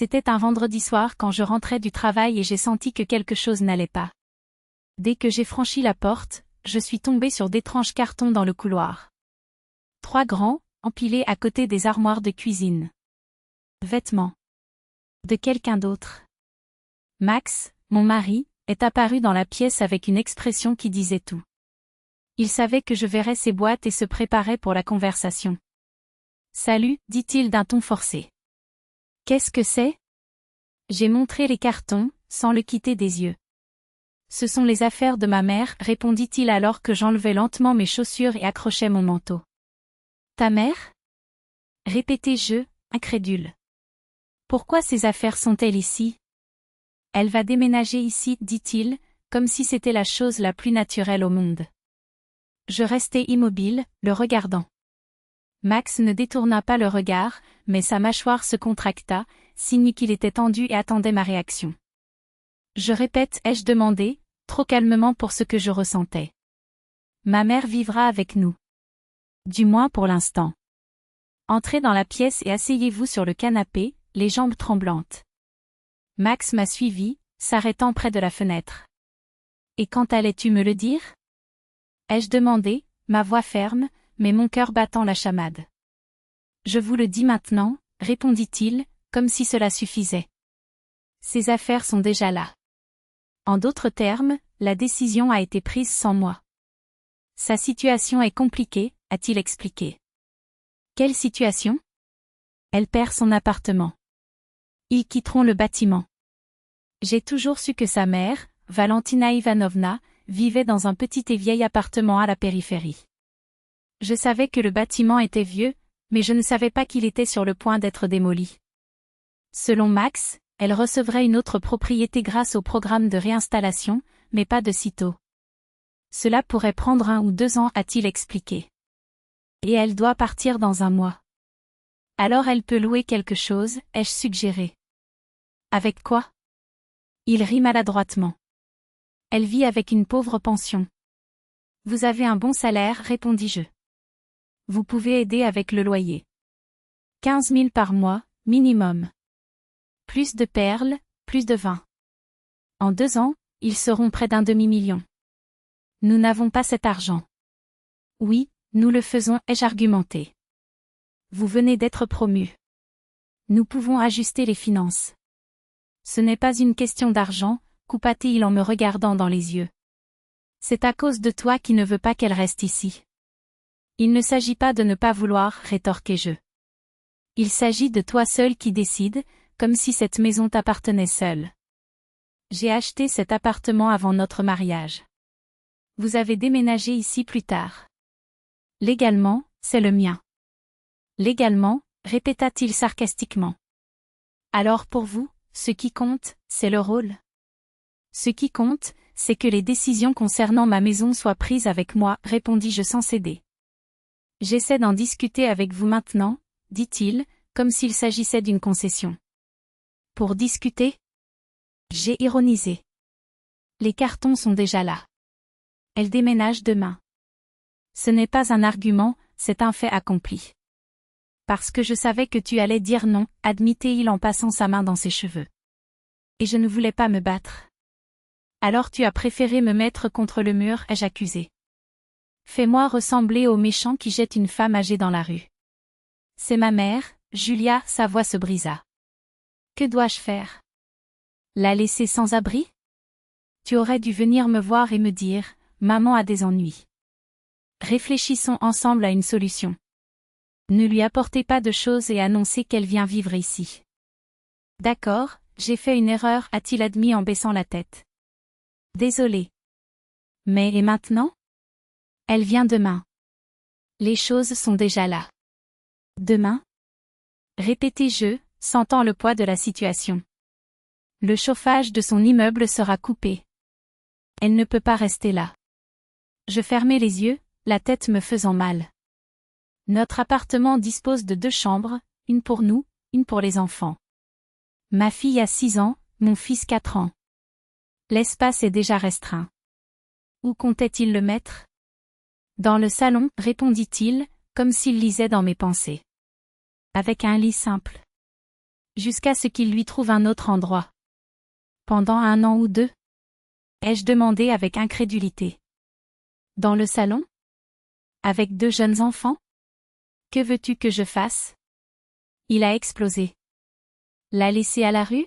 C'était un vendredi soir quand je rentrais du travail et j'ai senti que quelque chose n'allait pas. Dès que j'ai franchi la porte, je suis tombée sur d'étranges cartons dans le couloir. 3 grands, empilés à côté des armoires de cuisine. Vêtements. De quelqu'un d'autre. Max, mon mari, est apparu dans la pièce avec une expression qui disait tout. Il savait que je verrais ces boîtes et se préparait pour la conversation. « Salut », dit-il d'un ton forcé. « Qu'est-ce que c'est ?» J'ai montré les cartons, sans le quitter des yeux. « Ce sont les affaires de ma mère », répondit-il alors que j'enlevais lentement mes chaussures et accrochais mon manteau. « Ta mère ?» répétai-je, incrédule. « Pourquoi ces affaires sont-elles ici ? » Elle va déménager ici, dit-il, comme si c'était la chose la plus naturelle au monde. Je restai immobile, le regardant. Max ne détourna pas le regard, mais sa mâchoire se contracta, signe qu'il était tendu et attendait ma réaction. Je répète, ai-je demandé, trop calmement pour ce que je ressentais. Ma mère vivra avec nous. Du moins pour l'instant. Entrez dans la pièce et asseyez-vous sur le canapé, les jambes tremblantes. Max m'a suivi, s'arrêtant près de la fenêtre. Et quand allais-tu me le dire ? Ai-je demandé, ma voix ferme, mais mon cœur battant la chamade. Je vous le dis maintenant, répondit-il, comme si cela suffisait. Ces affaires sont déjà là. En d'autres termes, la décision a été prise sans moi. Sa situation est compliquée, a-t-il expliqué. Quelle situation ? Elle perd son appartement. Ils quitteront le bâtiment. J'ai toujours su que sa mère, Valentina Ivanovna, vivait dans un petit et vieil appartement à la périphérie. Je savais que le bâtiment était vieux, mais je ne savais pas qu'il était sur le point d'être démoli. Selon Max, elle recevrait une autre propriété grâce au programme de réinstallation, mais pas de sitôt. Cela pourrait prendre 1 ou 2 ans, a-t-il expliqué. Et elle doit partir dans 1 mois. Alors elle peut louer quelque chose, ai-je suggéré. Avec quoi ? Il rit maladroitement. Elle vit avec une pauvre pension. Vous avez un bon salaire, répondis-je. Vous pouvez aider avec le loyer. 15 000 par mois, minimum. Plus de perles, plus de vin. En 2 ans, ils seront près d'1 demi-million. Nous n'avons pas cet argent. Oui, nous le faisons, ai-je argumenté. Vous venez d'être promu. Nous pouvons ajuster les finances. Ce n'est pas une question d'argent, coupa-t-il en me regardant dans les yeux. C'est à cause de toi qui ne veux pas qu'elle reste ici. Il ne s'agit pas de ne pas vouloir, rétorquai-je. Il s'agit de toi seul qui décide, comme si cette maison t'appartenait seule. J'ai acheté cet appartement avant notre mariage. Vous avez déménagé ici plus tard. Légalement, c'est le mien. Légalement, répéta-t-il sarcastiquement. Alors pour vous, ce qui compte, c'est le rôle. Ce qui compte, c'est que les décisions concernant ma maison soient prises avec moi, répondis-je sans céder. J'essaie d'en discuter avec vous maintenant, dit-il, comme s'il s'agissait d'une concession. Pour discuter ? J'ai ironisé. Les cartons sont déjà là. Elle déménage demain. Ce n'est pas un argument, c'est un fait accompli. Parce que je savais que tu allais dire non, admittait-il en passant sa main dans ses cheveux. Et je ne voulais pas me battre. Alors tu as préféré me mettre contre le mur, ai-je accusé. Fais-moi ressembler au méchant qui jette une femme âgée dans la rue. C'est ma mère, Julia, sa voix se brisa. Que dois-je faire ? La laisser sans abri ? Tu aurais dû venir me voir et me dire, maman a des ennuis. Réfléchissons ensemble à une solution. Ne lui apportez pas de choses et annoncez qu'elle vient vivre ici. D'accord, j'ai fait une erreur, a-t-il admis en baissant la tête. Désolé. Mais et maintenant ? Elle vient demain. Les choses sont déjà là. Demain ? Répétai-je, sentant le poids de la situation. Le chauffage de son immeuble sera coupé. Elle ne peut pas rester là. Je fermai les yeux, la tête me faisant mal. Notre appartement dispose de 2 chambres, une pour nous, une pour les enfants. Ma fille a 6 ans, mon fils 4 ans. L'espace est déjà restreint. Où comptait-il le mettre ? Dans le salon, répondit-il, comme s'il lisait dans mes pensées. Avec un lit simple. Jusqu'à ce qu'il lui trouve un autre endroit. Pendant 1 an ou 2? Ai-je demandé avec incrédulité. Dans le salon? Avec 2 jeunes enfants? Que veux-tu que je fasse? Il a explosé. La laisser à la rue?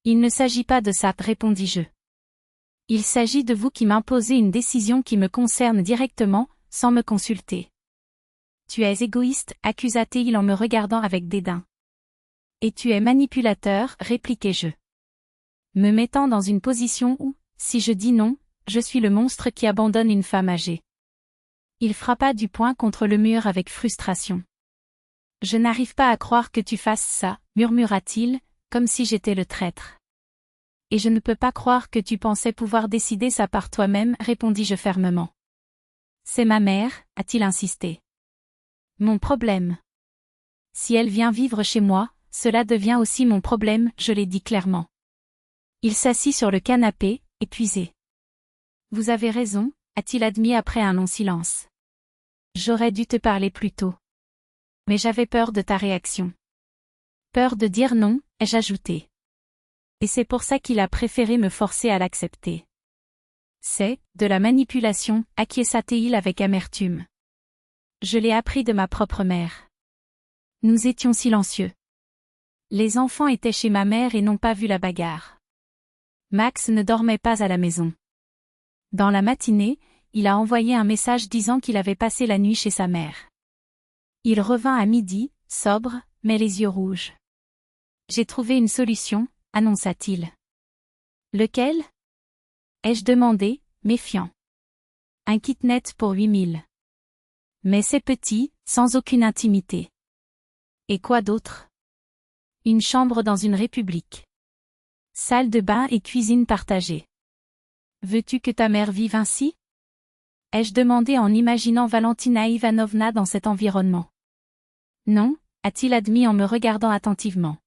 Il ne s'agit pas de ça, répondis-je. Il s'agit de vous qui m'imposez une décision qui me concerne directement, sans me consulter. Tu es égoïste, accusa-t-il en me regardant avec dédain. Et tu es manipulateur, répliquai-je. Me mettant dans une position où, si je dis non, je suis le monstre qui abandonne une femme âgée. Il frappa du poing contre le mur avec frustration. Je n'arrive pas à croire que tu fasses ça, murmura-t-il, comme si j'étais le traître. Et je ne peux pas croire que tu pensais pouvoir décider ça par toi-même, répondis-je fermement. C'est ma mère, a-t-il insisté. Mon problème. Si elle vient vivre chez moi, cela devient aussi mon problème, je l'ai dit clairement. Il s'assit sur le canapé, épuisé. Vous avez raison, a-t-il admis après un long silence. J'aurais dû te parler plus tôt. Mais j'avais peur de ta réaction. Peur de dire non, ai-je ajouté. Et c'est pour ça qu'il a préféré me forcer à l'accepter. C'est, de la manipulation, acquiesça-t-il avec amertume. Je l'ai appris de ma propre mère. Nous étions silencieux. Les enfants étaient chez ma mère et n'ont pas vu la bagarre. Max ne dormait pas à la maison. Dans la matinée, il a envoyé un message disant qu'il avait passé la nuit chez sa mère. Il revint à midi, sobre, mais les yeux rouges. J'ai trouvé une solution, annonça-t-il. Lequel? Ai-je demandé, méfiant. Un kit-net pour 8000. Mais c'est petit, sans aucune intimité. Et quoi d'autre? Une chambre dans une république. Salle de bain et cuisine partagée. Veux-tu que ta mère vive ainsi? Ai-je demandé en imaginant Valentina Ivanovna dans cet environnement. Non, a-t-il admis en me regardant attentivement.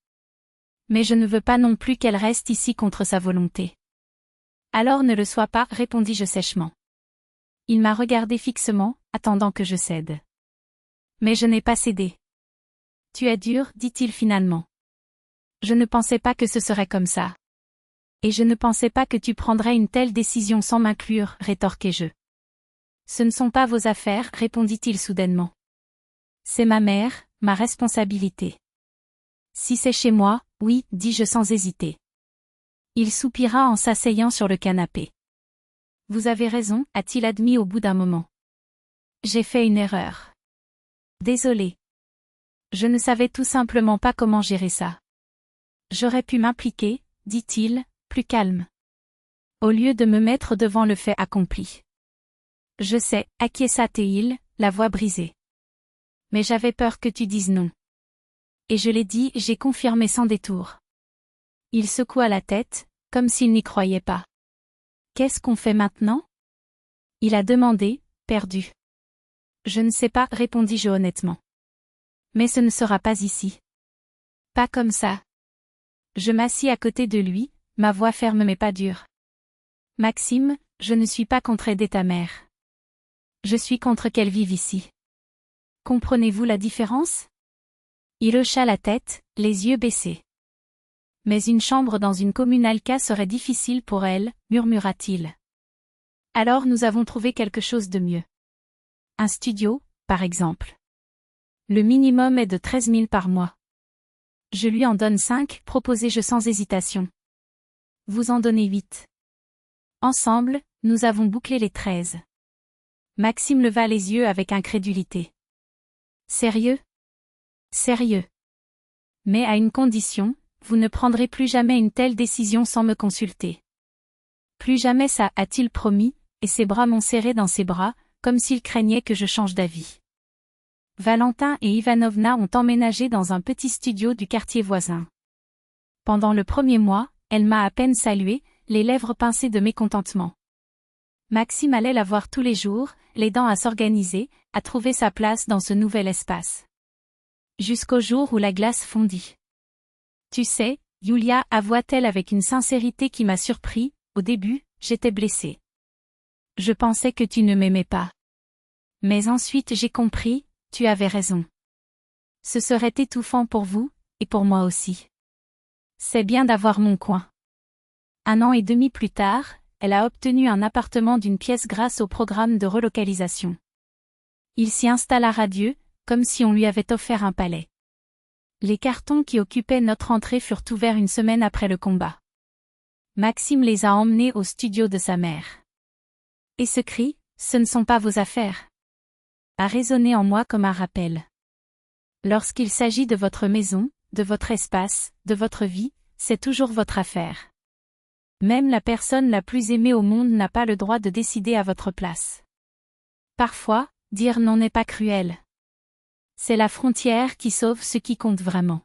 Mais je ne veux pas non plus qu'elle reste ici contre sa volonté. Alors ne le sois pas, répondis-je sèchement. Il m'a regardé fixement, attendant que je cède. Mais je n'ai pas cédé. Tu es dur, dit-il finalement. Je ne pensais pas que ce serait comme ça. Et je ne pensais pas que tu prendrais une telle décision sans m'inclure, rétorquai-je. Ce ne sont pas vos affaires, répondit-il soudainement. C'est ma mère, ma responsabilité. Si c'est chez moi, oui, dis-je sans hésiter. Il soupira en s'asseyant sur le canapé. Vous avez raison, a-t-il admis au bout d'un moment. J'ai fait une erreur. Désolé. Je ne savais tout simplement pas comment gérer ça. J'aurais pu m'impliquer, dit-il, plus calme. Au lieu de me mettre devant le fait accompli. Je sais, acquiesça-t-il, la voix brisée. Mais j'avais peur que tu dises non. Et je l'ai dit, j'ai confirmé sans détour. Il secoua la tête, comme s'il n'y croyait pas. Qu'est-ce qu'on fait maintenant? Il a demandé, perdu. Je ne sais pas, répondis-je honnêtement. Mais ce ne sera pas ici. Pas comme ça. Je m'assis à côté de lui, ma voix ferme mais pas dure. Maxime, je ne suis pas contre aider ta mère. Je suis contre qu'elle vive ici. Comprenez-vous la différence? Il hocha la tête, les yeux baissés. Mais une chambre dans une communalka serait difficile pour elle, murmura-t-il. Alors nous avons trouvé quelque chose de mieux. Un studio, par exemple. Le minimum est de 13 000 par mois. Je lui en donne 5, proposai-je sans hésitation. Vous en donnez 8. Ensemble, nous avons bouclé les 13. Maxime leva les yeux avec incrédulité. Sérieux? Sérieux. Mais à une condition, vous ne prendrez plus jamais une telle décision sans me consulter. Plus jamais ça, a-t-il promis, et ses bras m'ont serré dans ses bras, comme s'il craignait que je change d'avis. Valentin et Ivanovna ont emménagé dans un petit studio du quartier voisin. Pendant le premier mois, elle m'a à peine salué, les lèvres pincées de mécontentement. Maxime allait la voir tous les jours, l'aidant à s'organiser, à trouver sa place dans ce nouvel espace. Jusqu'au jour où la glace fondit. Tu sais, Yulia, avoua-t-elle avec une sincérité qui m'a surpris, au début, j'étais blessée. Je pensais que tu ne m'aimais pas. Mais ensuite j'ai compris, tu avais raison. Ce serait étouffant pour vous, et pour moi aussi. C'est bien d'avoir mon coin. 1 an et demi plus tard, elle a obtenu un appartement d'une pièce grâce au programme de relocalisation. Il s'y installa radieux, comme si on lui avait offert un palais. Les cartons qui occupaient notre entrée furent ouverts une semaine après le combat. Maxime les a emmenés au studio de sa mère. Et ce cri, ce ne sont pas vos affaires, a résonné en moi comme un rappel. Lorsqu'il s'agit de votre maison, de votre espace, de votre vie, c'est toujours votre affaire. Même la personne la plus aimée au monde n'a pas le droit de décider à votre place. Parfois, dire non n'est pas cruel. C'est la frontière qui sauve ce qui compte vraiment.